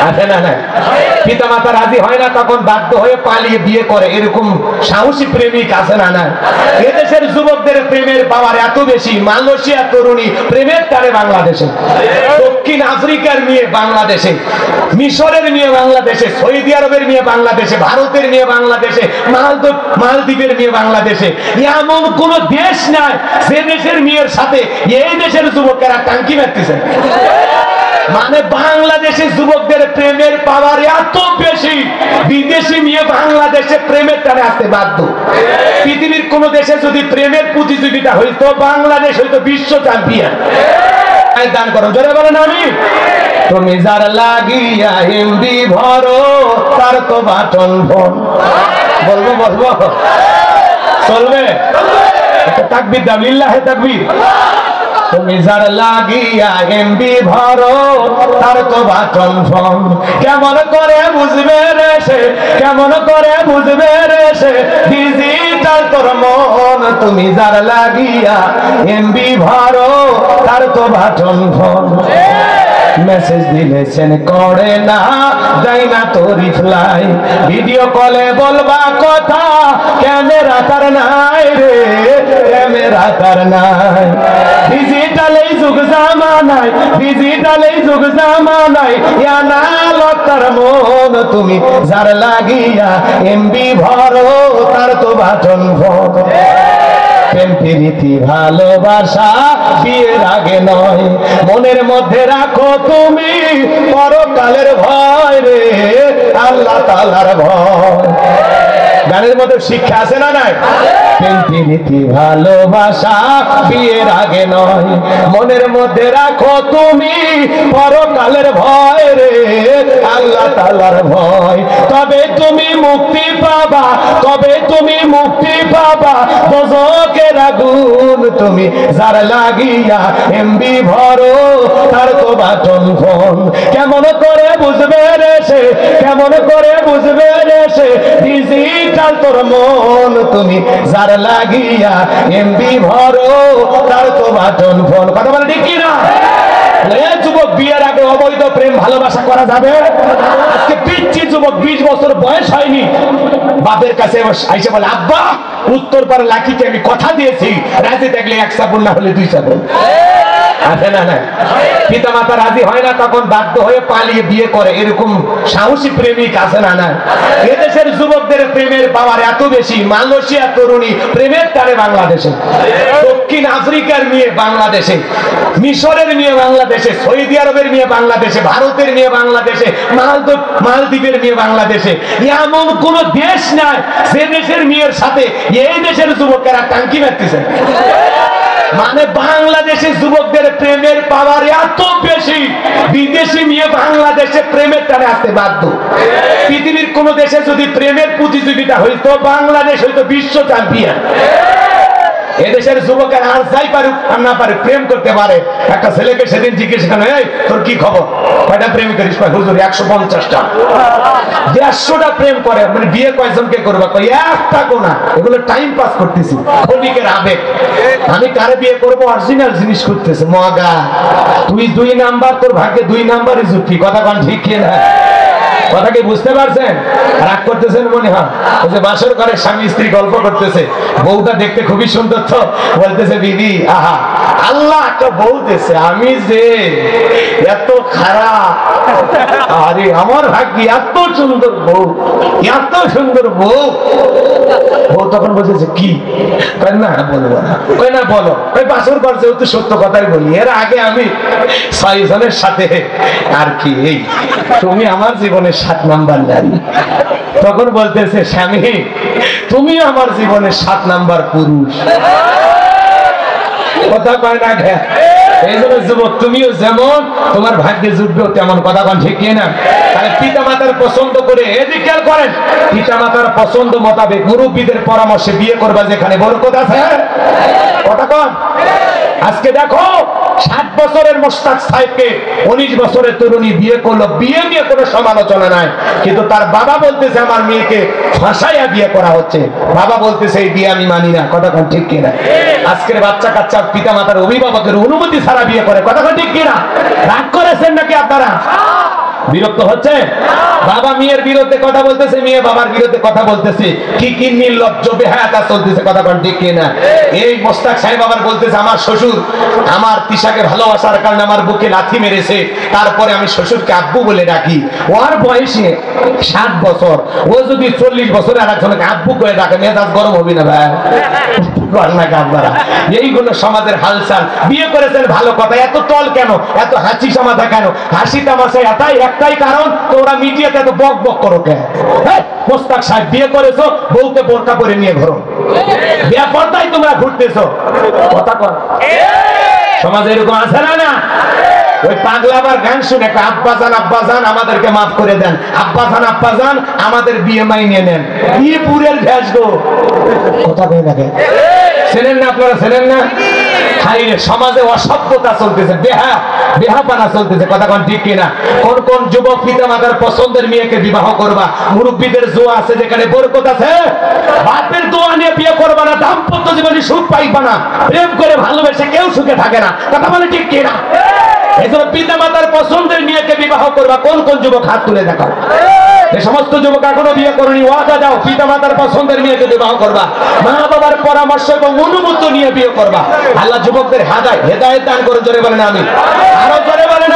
আছে না না? পিতা মাতা রাজি হয় না, তখন বাধ্য হয়ে পালিয়ে বিয়ে করে, এরকম সাহসী প্রেমিক আছে না না? এদেশের যুবকদের প্রেমের পাওয়ার এত বেশি, মালয়েশিয়া তরুণী প্রেমের টানে বাংলাদেশে, দক্ষিণ আফ্রিকার মেয়ে বাংলাদেশে, মিশরের মেয়ে বাংলাদেশে, সৌদি আরবের মেয়ে বাংলাদেশে, ভারতের মেয়ে বাংলাদেশে, মালদ্বীপের মেয়ে বাংলাদেশে। এমন কোন দেশ নাই যে দেশের মেয়ের সাথে এই দেশের যুবকেরা টাঙ্কি মারতেছে। মানে বাংলাদেশের যুবকদের প্রেমের পাওয়ার এত বেশি, বিদেশি মেয়ে বাংলাদেশে প্রেমের টানে আসতে বাধ্য। পৃথিবীর কোন দেশে যদি প্রেমের প্রতিযোগিতা হইতো, বাংলাদেশ হইতো বিশ্ব চ্যাম্পিয়ন। দান করো, জোরে বলেন আমি। তুমি যার লাগিয়া এমবি ভরো, তার তো বাটন ফোন। বলবো বলবো, চলবে? তাকবীর দাও, লিল্লাহে তাকবীর। তুমি যার লাগিয়া এমবি ভরো, তার তো বাটন ফোন। কেমন করে বুঝবে রে সে, কেমন করে বুঝবে রে সে, ডিজিটাল তোর মন। তুমি যার লাগিয়া এমবি ভরো, তার তো বাটন ফোন। মেসেজ দিলে সেন করে না, দেয় না তো রিপ্লাই। ভিডিও কলে বলবা কথা, ক্যামেরা তার নাই রে, ক্যামেরা তার নাই। ডিজিটালে যুগ জামানায়, ডিজিটালে যুগ জামানায়, অ্যানালগ তার মন। তুমি যার লাগিয়া এমবি ভরো, তার তো বাটন ফোন। প্রেম প্রীতি ভালোবাসা বিয়ের আগে নয়, মনের মধ্যে রাখো তুমি পরকালের ভয় রে, আল্লাহ তাআলার ভয়। গানের মধ্যে শিক্ষা আছে না নাই? প্রেম প্রীতি ভালোবাসা বিয়ের আগে নয়, মনের মধ্যে রাখো তুমি পরকালের ভয় রে, আল্লাহ তাআলার ভয়। তবে তুমি মুক্তি পাবা, তবে তুমি মুক্তি পাবা দোজখের আগুন। তুমি যার লাগিয়া এমবি ভরো, তার তো বাটন ফোন। কেমন করে বুঝবে রে সে, কেমন করে বুঝবে রে সে, ডিজিটাল তোর মন। তুমি যার লাগিয়া এমবি ভরো, তার তো বাটন ফোন। কথা বলে ঠিক কি না? যুবক, বিয়ের আগে অবৈধ প্রেম ভালোবাসা করা যাবে? আজকে পিচ্ছি যুবক, 20 বছর বয়স হয়নি, বাপের কাছে আইসে বলে, আব্বা উত্তর পাড়া লাঠিকে আমি কথা দিয়েছি, রাজি থাকলে 1 চাপুন, না হলে 2 চাপুন। আছে না না? পিতা মাতা রাজি হয় না, তখন বাধ্য হয়ে পালিয়ে বিয়ে করে, এরকম সাহসী প্রেমিক আছে না না? এদেশের যুবকদের প্রেমের পাওয়ার এত বেশি, মালয়েশিয়া তরুণী প্রেমের টানে বাংলাদেশে, দক্ষিণ আফ্রিকার মেয়ে বাংলাদেশে, মিশরের মেয়ে বাংলাদেশে, সৌদি আরবের মেয়ে বাংলাদেশে, ভারতের মেয়ে বাংলাদেশে, মালদ্বীপের মেয়ে বাংলাদেশে। এমন কোন দেশ নাই যে দেশের মেয়ের সাথে এই দেশের যুবকেরা টাঙ্কি মারতেছে। মানে বাংলাদেশের যুবকদের প্রেমের পাওয়ার এত বেশি, বিদেশি মেয়ে বাংলাদেশে প্রেমের টানে আসতে বাধ্য। পৃথিবীর কোন দেশে যদি প্রেমের প্রতিযোগিতা হইতো, বাংলাদেশ হইতো বিশ্ব চ্যাম্পিয়ন। এদেশের যুবকের আর যাই পারুক আর না পারুক, প্রেম করতে পারে। একটা ছেলেকে সেদিন জিজ্ঞেস করেন, এই তোর কি খবর, কয়টা প্রেম করিস? হুজুর 150টা। 150টা প্রেম করে, মানে বিয়ে কয়জনকে করবা? কই একটা গোনা, এগুলো টাইম পাস করতেছি, ক্ষণিকের আবেগ। আমি কারে বিয়ে করবো, অরিজিনাল জিনিস করতেছে মগা। তুই 2 নাম্বার, তোর ভাগ্যে 2 নাম্বারই জুটি। কথা কোন ঠিক কি না? কথা কি বুঝতে পারছেন? রাগ করতেছেন মনে হয়? ওই যে বাসর ঘরে স্বামী স্ত্রী গল্প করতেছে, বউটা দেখতে খুবই সুন্দর, তো বলতেছে, বিবি আহা আল্লাহ একটা বউ দিয়েছে, আমি যে এত খারাপ, আরে আমার ভাগ্যে এত সুন্দর বউ, এত সুন্দর বউ। বউ তখন বলতেছে, কি? না বলবো না। কই না বলো। ওই বাসর ঘর যেহেতু সত্য কথাই বলি, এর আগে আমি 6 জনের সাথে আর কি, এই তুমি আমার জীবনের 7 নাম্বার নারী। তখন বলতেছে, স্বামী তুমি আমার জীবনের 7 নাম্বার পুরুষ। কথা কয় না? এই জন্য যুবক, তুমিও যেমন তোমার ভাগ্যে জুটবে তেমন। কথা কন ঠিক না? তাহলে পিতা মাতার পছন্দ করে, এদিকে খেয়াল করেন, পিতা মাতার পছন্দ মোতাবেক মুরব্বীদের পরামর্শে বিয়ে করবা, যেখানে বরকত আছে। কথা কন। আজকে দেখো 60 বছরের মোশতাক সাহেবকে 19 বছরের তরুণী বিয়ে করলো, বিয়ে নিয়ে কোনো সমালোচনা নাই, কিন্তু তার বাবা বলতেছে আমার মেয়েকে ফাঁসাইয়া বিয়ে করা হচ্ছে। বাবা বলতেছে এই বিয়ে আমি মানি না। কথা কোন ঠিক কিনা? আজকের বাচ্চা কাচ্চা পিতা মাতার অভিভাবকের অনুমতি ছাড়া বিয়ে করে। কথা কোন ঠিক কিনা? রাগ করেছেন নাকি আপনারা? বিরক্ত হচ্ছে? বাবা মেয়ের বিরুদ্ধে কথা বলতেছে, মেয়ে বাবার বিরুদ্ধে কথা বলতেছে, কি নির্লজ্জ বেহায়াতা চলতেছে, কথা কোন ঠিক কিনা? এই মোস্তাক সাহেব আবার বলতেছে আমার শ্বশুর আমার তিশাকে ভালোবাসার কারণে আমার বুকে লাথি মেরেছে, তারপরে আমি শ্বশুরকে আব্বু বলে ডাকি। ওর বয়সে 60 বছর, ও যদি 40 বছরে আর একজনকে আব্বু করে ডাকে, মেজাজ গরম হবে না ভাই? এইগুলো সমাজের হালচাল। বিয়ে করেছেন ভালো কথা, এত টল কেন, এত হাসি সমাধা কেন? হাসি তামাশা একটাই কারণ, তোমরা মিডিয়াতে এত বক বক করো কেন? মোস্তাক সাহেব বিয়ে করেছো, বউকে বোরকা পরে নিয়ে ঘোরো, বিয়ে পর্দায় তোমরা ঘুরতেছো, কথা কর। সমাজে এরকম আছে না? ওই পাগলাবার গান শুনে আব্বাজান আব্বাজান আমাদেরকে মাফ করে দেন, আব্বাজান আব্বাজান আমাদের বিয়ে মাইনে নেন। বিয়ে পুরের ভ্যাস গো, কথা কই না? চেনেন না আপনারা? চেনেন না? সমাজে অসভ্যতা চলতেছে, বেহাপানা চলতেছে, কথা কোন ঠিক কিনা? কোন কোন যুবক পিতা মাতার পছন্দের মেয়েকে বিবাহ করবা? মুরব্বীদের জোয়া আছে, যেখানে বরকত আছে। বাপের দোয়া নিয়ে বিয়ে করবা না, দাম্পত্য জীবনে সুখ পাইবা না। প্রেম করে ভালোবেসে কেউ সুখে থাকে না, কথা বলে ঠিক কিনা? এজন্য পিতা মাতার পছন্দের মেয়েকে বিবাহ করবা। কোন কোন যুবক হাত তুলে দেখাও। এই সমস্ত যুবক এখনো বিয়ে করেনি, ওয়াদা দাও পিতা মাতার পছন্দের মেয়েকে বিবাহ করবা, মা বাবার পরামর্শ এবং অনুমতি নিয়ে বিয়ে করবা। আল্লাহ যুবকদের হেদায়েত দান করে, জোরে বলেন আমিন। আরো জোরে বলেন।